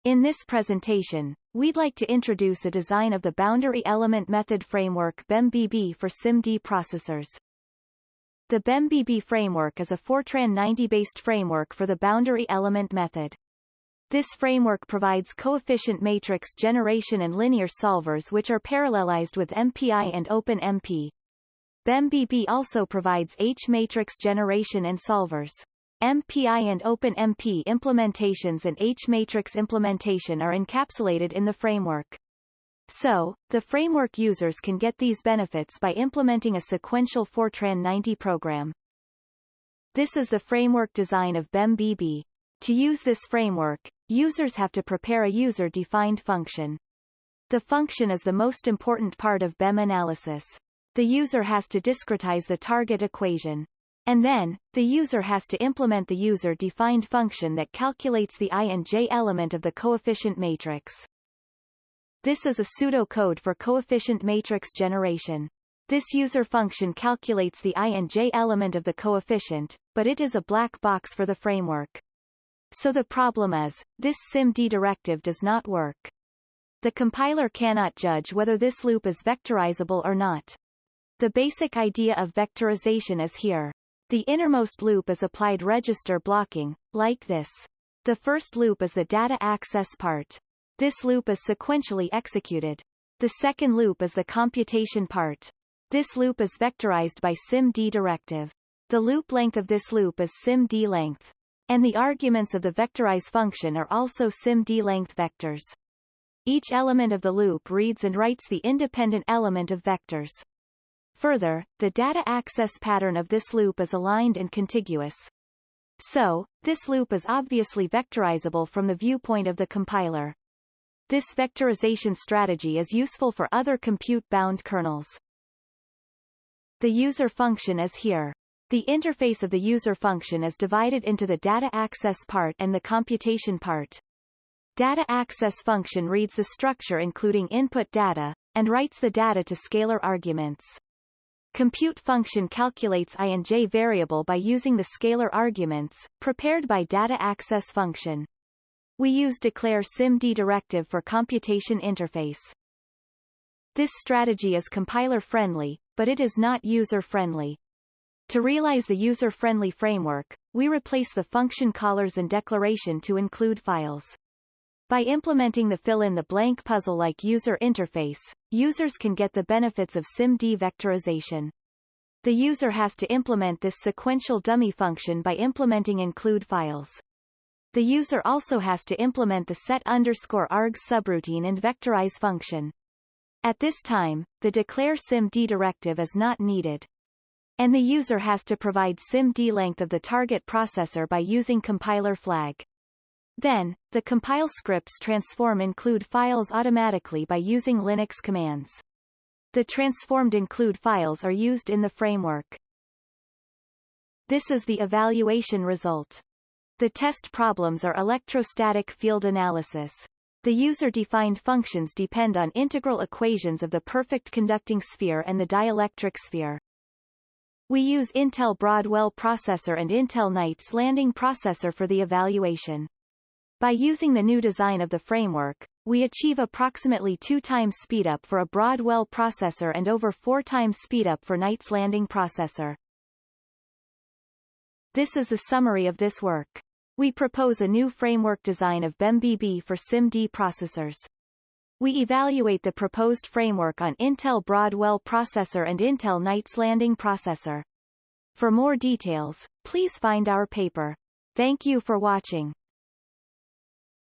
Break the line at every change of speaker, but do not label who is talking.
In this presentation, we'd like to introduce a design of the Boundary Element Method Framework BEM-BB for SIMD processors. The BEM-BB framework is a Fortran 90-based framework for the boundary element method. This framework provides coefficient matrix generation and linear solvers which are parallelized with MPI and OpenMP. BEM-BB also provides H-matrix generation and solvers. MPI and OpenMP implementations and H-matrix implementation are encapsulated in the framework. So, the framework users can get these benefits by implementing a sequential Fortran 90 program. This is the framework design of BEM-BB. To use this framework, users have to prepare a user-defined function. The function is the most important part of BEM analysis. The user has to discretize the target equation. And then, the user has to implement the user-defined function that calculates the I and j element of the coefficient matrix. This is a pseudocode for coefficient matrix generation. This user function calculates the I and j element of the coefficient, but it is a black box for the framework. So the problem is, this SIMD directive does not work. The compiler cannot judge whether this loop is vectorizable or not. The basic idea of vectorization is here. The innermost loop is applied register blocking, like this. The first loop is the data access part. This loop is sequentially executed. The second loop is the computation part. This loop is vectorized by SIMD directive. The loop length of this loop is SIMD length. And the arguments of the vectorize function are also SIMD length vectors. Each element of the loop reads and writes the independent element of vectors. Further, the data access pattern of this loop is aligned and contiguous. So, this loop is obviously vectorizable from the viewpoint of the compiler. This vectorization strategy is useful for other compute-bound kernels. The user function is here. The interface of the user function is divided into the data access part and the computation part. Data access function reads the structure including input data, and writes the data to scalar arguments. Compute function calculates I and j variable by using the scalar arguments, prepared by data access function. We use declare SIMD directive for computation interface. This strategy is compiler-friendly, but it is not user-friendly. To realize the user-friendly framework, we replace the function callers and declaration to include files. By implementing the fill-in-the-blank puzzle-like user interface, users can get the benefits of SIMD vectorization. The user has to implement this sequential dummy function by implementing include files. The user also has to implement the set_args subroutine and vectorize function. At this time, the declare SIMD directive is not needed. And the user has to provide SIMD length of the target processor by using compiler flag. Then, the compile scripts transform include files automatically by using Linux commands. The transformed include files are used in the framework. This is the evaluation result. The test problems are electrostatic field analysis. The user-defined functions depend on integral equations of the perfect conducting sphere and the dielectric sphere. We use Intel Broadwell processor and Intel Knights Landing processor for the evaluation. By using the new design of the framework, we achieve approximately 2 times speedup for a Broadwell processor and over 4 times speedup for Knights Landing processor. This is the summary of this work. We propose a new framework design of BEM-BB for SIMD processors. We evaluate the proposed framework on Intel Broadwell processor and Intel Knights Landing processor. For more details, please find our paper. Thank you for watching.